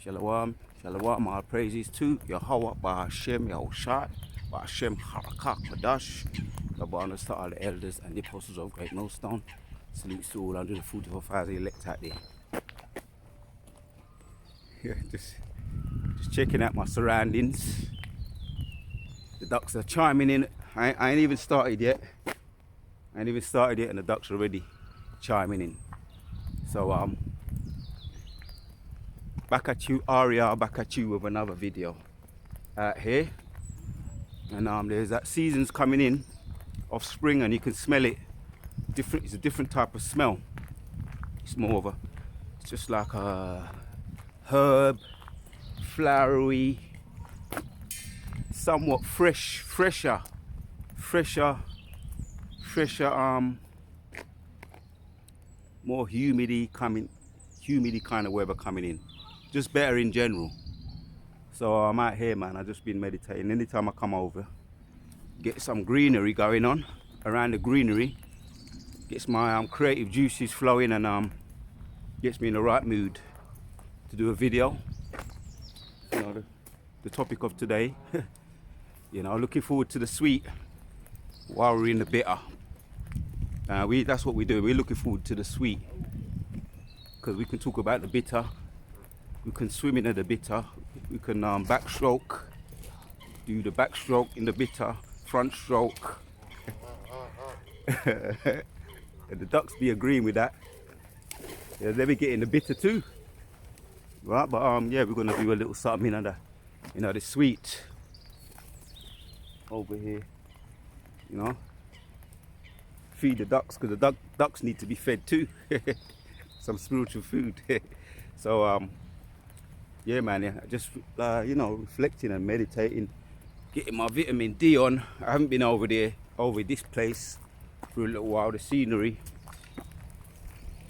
Shalom, shalom, all praises to Yahweh, Ba'ashem, Yahushai, Ba'ashem, Harakak, Kadash. God honors to all the elders and the apostles of Great Millstone. Salutes to all under the foot of fires elect out there. Yeah, just checking out my surroundings. The ducks are chiming in. I ain't even started yet. And the ducks are already chiming in. So back at you, Aria, back at you with another video out here. And there's that season's coming in of spring, and you can smell it. It's a different type of smell. It's more of it's just like a herb, flowery, somewhat fresher, more humidity kind of weather coming in. Just better in general. So I'm out here, man. I've just been meditating. Anytime I come over, get some greenery going on around the greenery, gets my creative juices flowing, and gets me in the right mood to do a video. You know, the topic of today. You know, looking forward to the sweet while we're in the bitter. That's what we do. We're looking forward to the sweet because we can talk about the bitter. We can swim into the bitter. We can backstroke, do the backstroke in the bitter, front stroke. And the ducks be agreeing with that. Yeah, they be getting the bitter too, right? But yeah, we're gonna do a little something in the sweet over here. You know, feed the ducks because the ducks need to be fed too. Some spiritual food. So yeah, man, yeah, just you know, reflecting and meditating, getting my vitamin D on. I haven't been over this place for a little while. The scenery,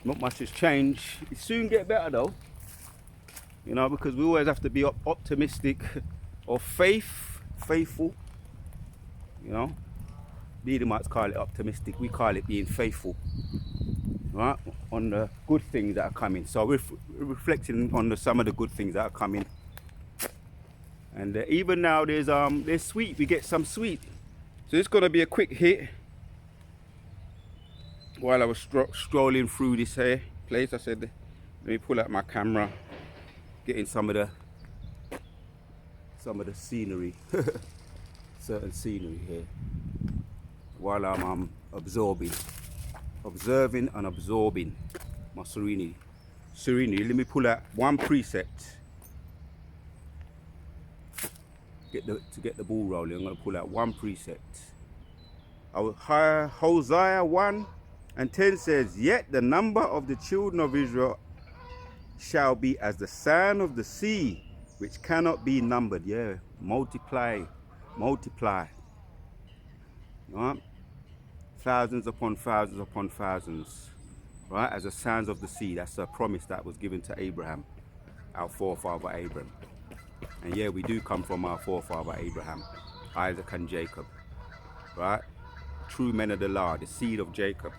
not much has changed. It soon get better though, you know, because we always have to be optimistic or faithful. You know, the Edomites call it optimistic. We call it being faithful, right, on the good things that are coming. So we're reflecting on some of the good things that are coming. And even now there's sweet. We get some sweet. So it's gonna be a quick hit. While I was strolling through this here place, I said, let me pull out my camera, getting some of the scenery, certain scenery here, while I'm observing and absorbing my serenity. Let me pull out one precept. To get the ball rolling, I'm going to pull out one precept. Hosea 1:10 says, "Yet the number of the children of Israel shall be as the sand of the sea, which cannot be numbered." Yeah, multiply. Right? Thousands upon thousands, right? As the sands of the sea. That's a promise that was given to Abraham, our forefather Abraham. And yeah, we do come from our forefather Abraham, Isaac and Jacob, right? True men of the law, the seed of Jacob.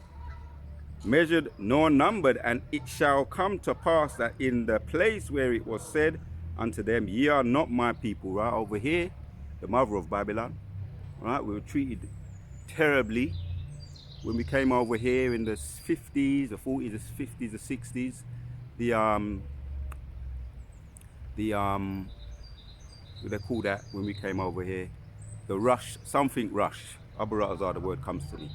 Measured nor numbered, and it shall come to pass that in the place where it was said unto them, "Ye are not my people," right? Over here, the mother of Babylon, right? We were treated terribly when we came over here in the 50s, the 40s, the 50s, the 60s. What do they call that when we came over here? The rush, something rush. Abarazar, the word comes to me.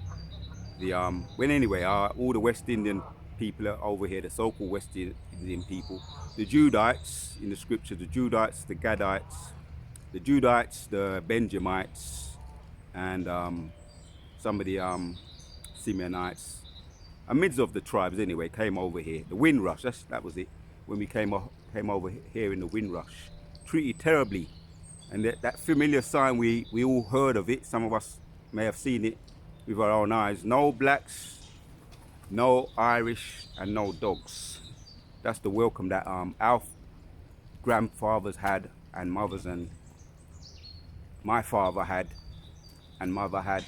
All the West Indian people are over here, the so-called West Indian people, the Judites in the scripture, the Judites, the Gadites, the Benjamites, and some of the Simeonites, amidst of the tribes anyway, came over here. The wind rush, that was it. When we came over here in the wind rush, treated terribly, and that familiar sign, we all heard of it. Some of us may have seen it with our own eyes. No blacks, no Irish, and no dogs. That's the welcome that our grandfathers had, and mothers, and my father had, and mother had,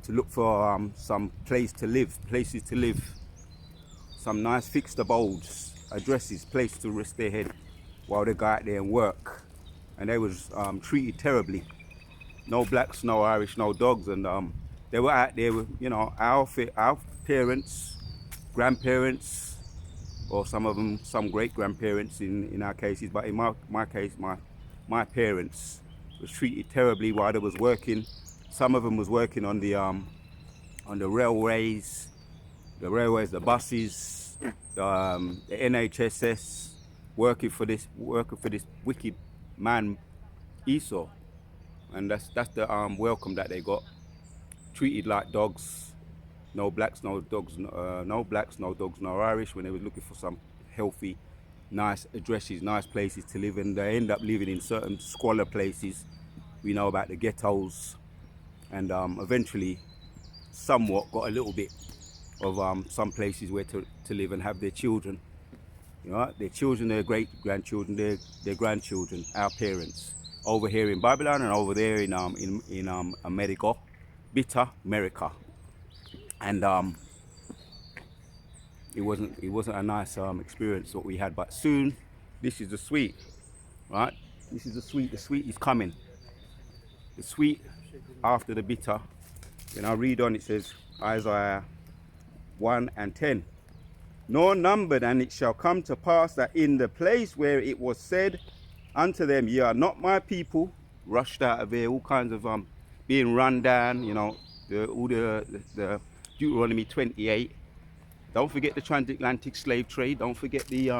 to look for some places to live, some nice fixed abodes, addresses, place to rest their head. while they go out there and work, and they was treated terribly. No blacks, no Irish, no dogs, and they were out there with, you know, our parents, grandparents, or some of them, some great grandparents in our cases, but in my case, my parents was treated terribly while they was working. Some of them was working on the railways, the buses, the NHSS, working for this wicked man Esau, and that's the welcome that they got. Treated like dogs. No blacks, no dogs, no blacks, no dogs, no Irish. When they was looking for some healthy, nice addresses, nice places to live in, they end up living in certain squalor places. We know about the ghettos, and eventually, somewhat got a little bit of some places where to live and have their children. You know, their children, their great grandchildren, their grandchildren, our parents, over here in Babylon and over there in America, bitter America. And it wasn't a nice experience what we had, but soon this is the sweet, right? This is the sweet. The sweet is coming. The sweet after the bitter. When I read on, it says Isaiah 1:10. Nor numbered, and it shall come to pass that in the place where it was said unto them, ye are not my people, rushed out of here, all kinds of being run down, you know, all the Deuteronomy 28. Don't forget the transatlantic slave trade. Don't forget the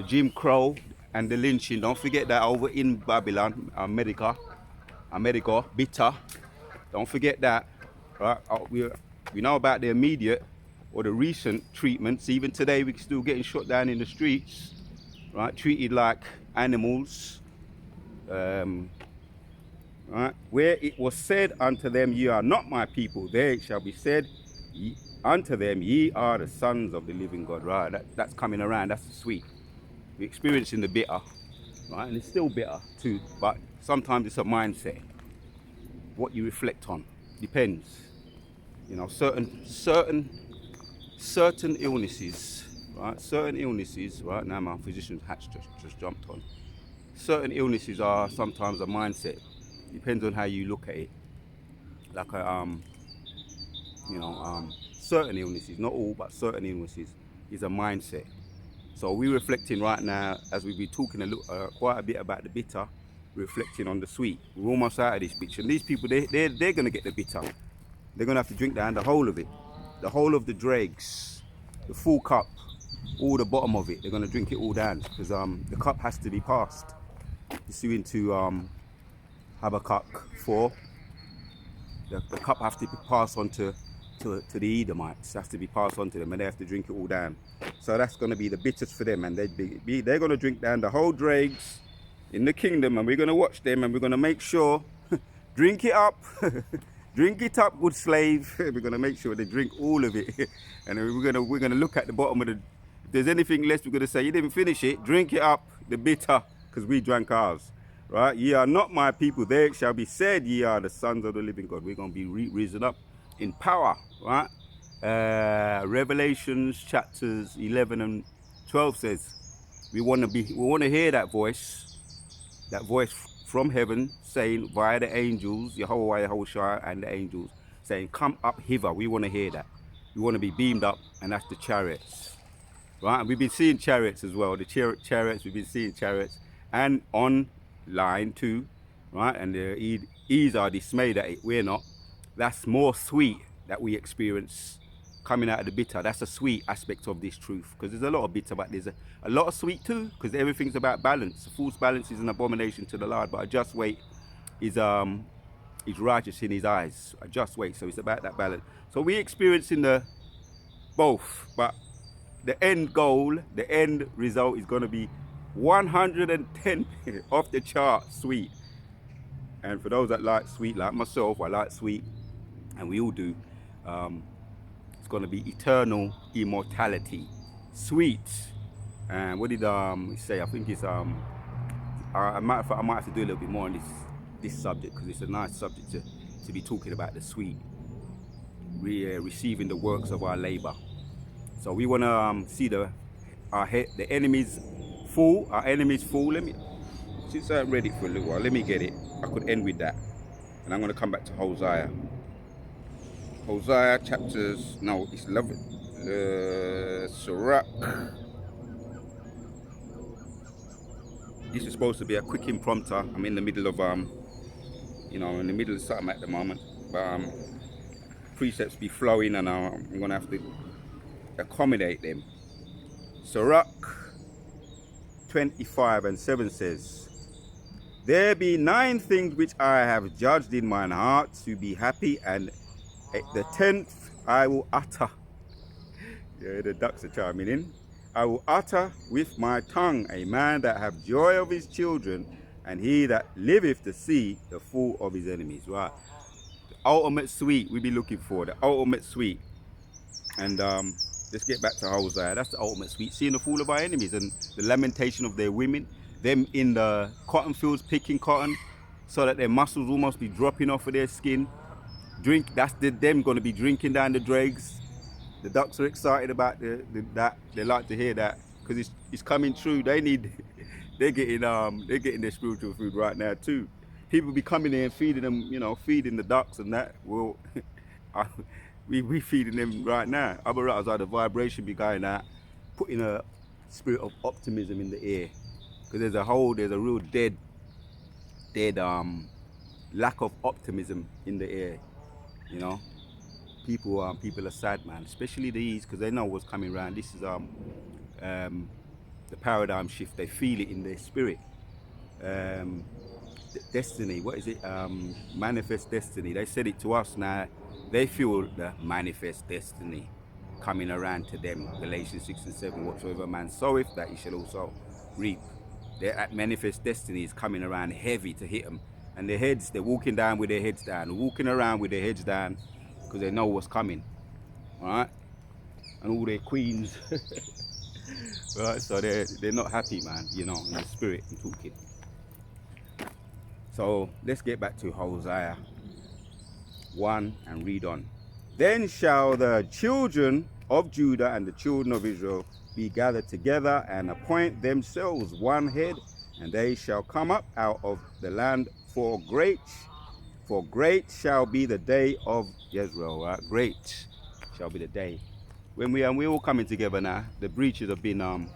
Jim Crow and the lynching. Don't forget that over in Babylon, America, bitter. Don't forget that. Right? We know about the immediate or the recent treatments. Even today, we're still getting shot down in the streets, right? Treated like animals. Right? Where it was said unto them, ye are not my people, there it shall be said unto them, ye are the sons of the living God. Right? That's coming around. That's the sweet. We're experiencing the bitter, right? And it's still bitter too, but sometimes it's a mindset. What you reflect on depends. You know, certain illnesses, right? Certain illnesses, right? Now my physician's hat just jumped on. Certain illnesses are sometimes a mindset. Depends on how you look at it. Like certain illnesses, not all, but certain illnesses is a mindset. So we're reflecting right now, as we've been talking quite a bit about the bitter, reflecting on the sweet. We're almost out of this bitch, and these people, they're gonna get the bitter. They're gonna have to drink down the whole of it, the whole of the dregs, the full cup, all the bottom of it. They're gonna drink it all down because the cup has to be passed. Pursuant to Habakkuk 4, the cup has to be passed on to the Edomites. It has to be passed on to them, and they have to drink it all down. So that's going to be the bitters for them, and they're going to drink down the whole dregs in the kingdom, and we're going to watch them, and we're going to make sure drink it up, drink it up, good slave. We're going to make sure they drink all of it, and we're going to look at the bottom of the. If there's anything left, we're going to say you didn't finish it. Drink it up, the bitter, because we drank ours. Right? Ye are not my people, there it shall be said, ye are the sons of the living God. We're going to be risen up in power, right? Revelations chapters 11 and 12 says, we want to hear that voice from heaven saying via the angels, Yahweh, Yahushua, and the angels saying, come up hither. We want to hear that. We want to be beamed up, and that's the chariots, right? And we've been seeing chariots as well. The chariots, we've been seeing chariots, and on line too, right? And the E's are dismayed at it. We're not. That's more sweet that we experience coming out of the bitter. That's a sweet aspect of this truth, because there's a lot of bitter, but there's a lot of sweet too, because everything's about balance. A false balance is an abomination to the Lord, but a just weight is righteous in his eyes. A just weight, so it's about that balance. So we're experiencing the both, but the end goal, the end result is going to be 110 off the chart sweet. And for those that like sweet, like myself, I like sweet, and we all do. It's going to be eternal immortality, sweet. And what did he say? I think it's I might have to do a little bit more on this subject, because it's a nice subject to be talking about, the sweet, receiving the works of our labor. So we want to see the enemies Fall, our enemies fall. Since I read it for a little while, let me get it. I could end with that. And I'm going to come back to Hosea. Hosea chapters, no, it's 11. Sirach. This is supposed to be a quick impromptu. I'm in the middle of, in the middle of something at the moment. But precepts be flowing and I'm going to have to accommodate them. Sirach 25:7 says, there be 9 things which I have judged in mine heart to be happy, and the 10th I will utter. Yeah, the ducks are chiming in. I will utter with my tongue, a man that have joy of his children, and he that liveth to see the fall of his enemies. Right, the ultimate sweet we be looking for, the ultimate sweet. And let's get back to Hosea. That's the ultimate sweet, seeing the fall of our enemies and the lamentation of their women, them in the cotton fields picking cotton so that their muscles almost be dropping off of their skin. That's them going to be drinking down the dregs. The ducks are excited about that. They like to hear that because it's coming true. They're getting their spiritual food right now too. People be coming in and feeding them, feeding the ducks and that. Well, we feeding them right now. Otherwise, the vibration be going out, putting a spirit of optimism in the air. Because there's a real dead lack of optimism in the air. People are sad, man, especially these, because they know what's coming around. This is the paradigm shift. They feel it in their spirit. Destiny, what is it? Manifest destiny. They said it to us now. They feel the manifest destiny coming around to them. Galatians 6:7. Whatsoever man soweth, that he shall also reap. That manifest destiny is coming around heavy to hit them. And they're walking down with their heads down, walking around with their heads down, because they know what's coming. Alright? And all their queens. Right? So they're not happy, man, in the spirit and talking. So let's get back to Hosea 1 and read on. Then shall the children of Judah and the children of Israel be gathered together and appoint themselves one head, and they shall come up out of the land for great shall be the day of Jezreel. Right? Great shall be the day when we're all coming together now. The breaches have been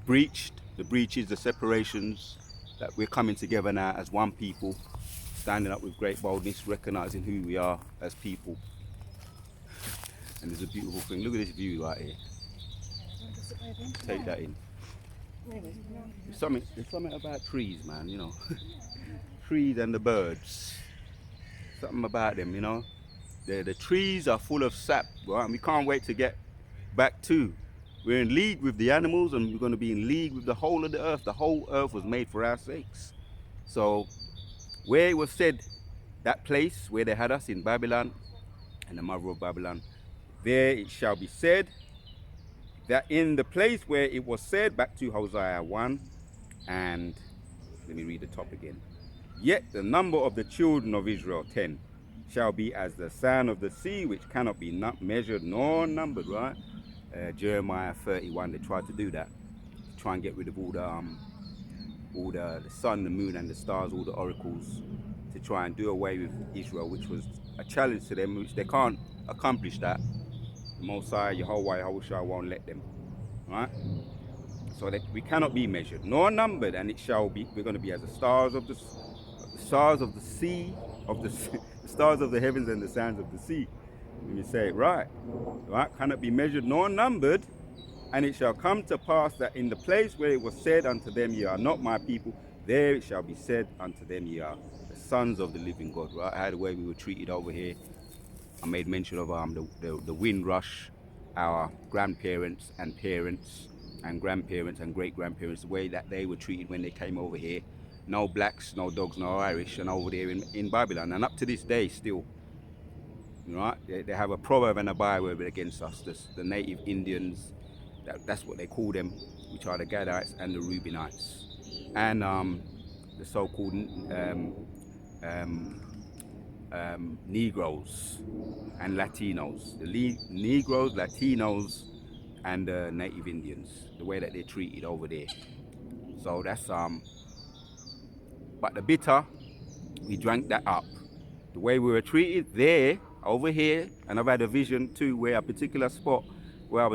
breached. The breaches, the separations, that we're coming together now as one people, standing up with great boldness, recognizing who we are as people. And there's a beautiful thing. Look at this view right here. Take that in. There's something about trees, man, trees and the birds. Something about them, The trees are full of sap, right? And we can't wait to get back to. We're in league with the animals, and we're going to be in league with the whole of the earth. The whole earth was made for our sakes. So where it was said, that place where they had us in Babylon, and the mother of Babylon, there it shall be said that in the place where it was said, back to Hosea 1, and let me read the top again. Yet the number of the children of Israel, 10, shall be as the sand of the sea, which cannot be measured nor numbered, right? Jeremiah 31, they tried to do that, to try and get rid of all the sun, the moon and the stars, all the oracles, to try and do away with Israel, which was a challenge to them, which they can't accomplish that. The Most High, Yahuwah won't let them, right? So that we cannot be measured nor numbered, and we're going to be as the stars of the sea, the stars of the heavens and the sands of the sea. Let me say it right, cannot be measured nor numbered. And it shall come to pass that in the place where it was said unto them, ye are not my people, there it shall be said unto them, ye are the sons of the living God. Right? How the way we were treated over here. I made mention of the Windrush, our grandparents and parents and grandparents and great-grandparents, the way that they were treated when they came over here. No blacks, no dogs, no Irish, and over there in Babylon. And up to this day still, right? They have a proverb and a byword against us, the native Indians. That's what they call them, which are the Gadites and the Reubenites, and the so-called Negroes and Latinos. The Negroes, Latinos, and the native Indians, the way that they're treated over there. So that's but the bitter, we drank that up. The way we were treated there, over here, and I've had a vision too where a particular spot where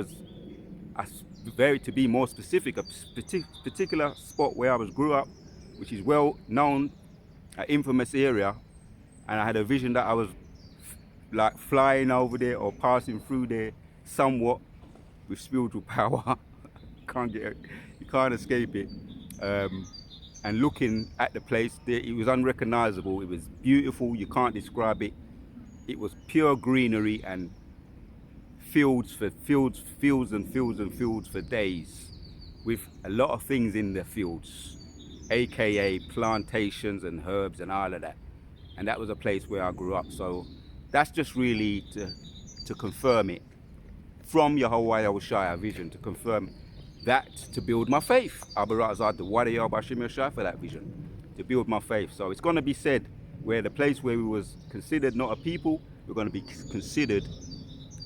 to be more specific, a particular spot where I grew up, which is well known, an infamous area, and I had a vision that I was like flying over there or passing through there somewhat with spiritual power. You can't escape it. And looking at the place, it was unrecognizable. It was beautiful. You can't describe it. It was pure greenery and fields and fields for days, with a lot of things in the fields, aka plantations and herbs and all of that. And that was a place where I grew up. So that's just really to confirm it from Yahweh Yahushua vision, to confirm that, to build my faith. Abarazad the Wadi Bashim Yashai for that vision, to build my faith. So it's going to be said where the place where we was considered not a people, we're going to be considered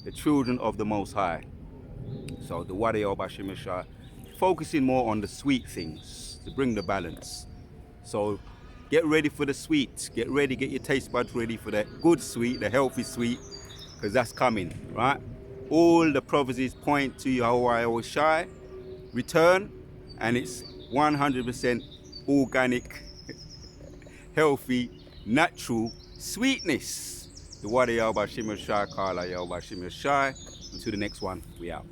the children of the Most High. So the Wadi Bashim Yashai, focusing more on the sweet things to bring the balance. So get ready for the sweet. Get ready, get your taste buds ready for that good sweet, the healthy sweet, because that's coming, right? All the prophecies point to Yahweh Yahushai return, and it's 100% organic, healthy, natural sweetness. The Wadi Bashim Yashai, Kala Bashim Yashai. Until the next one, we out.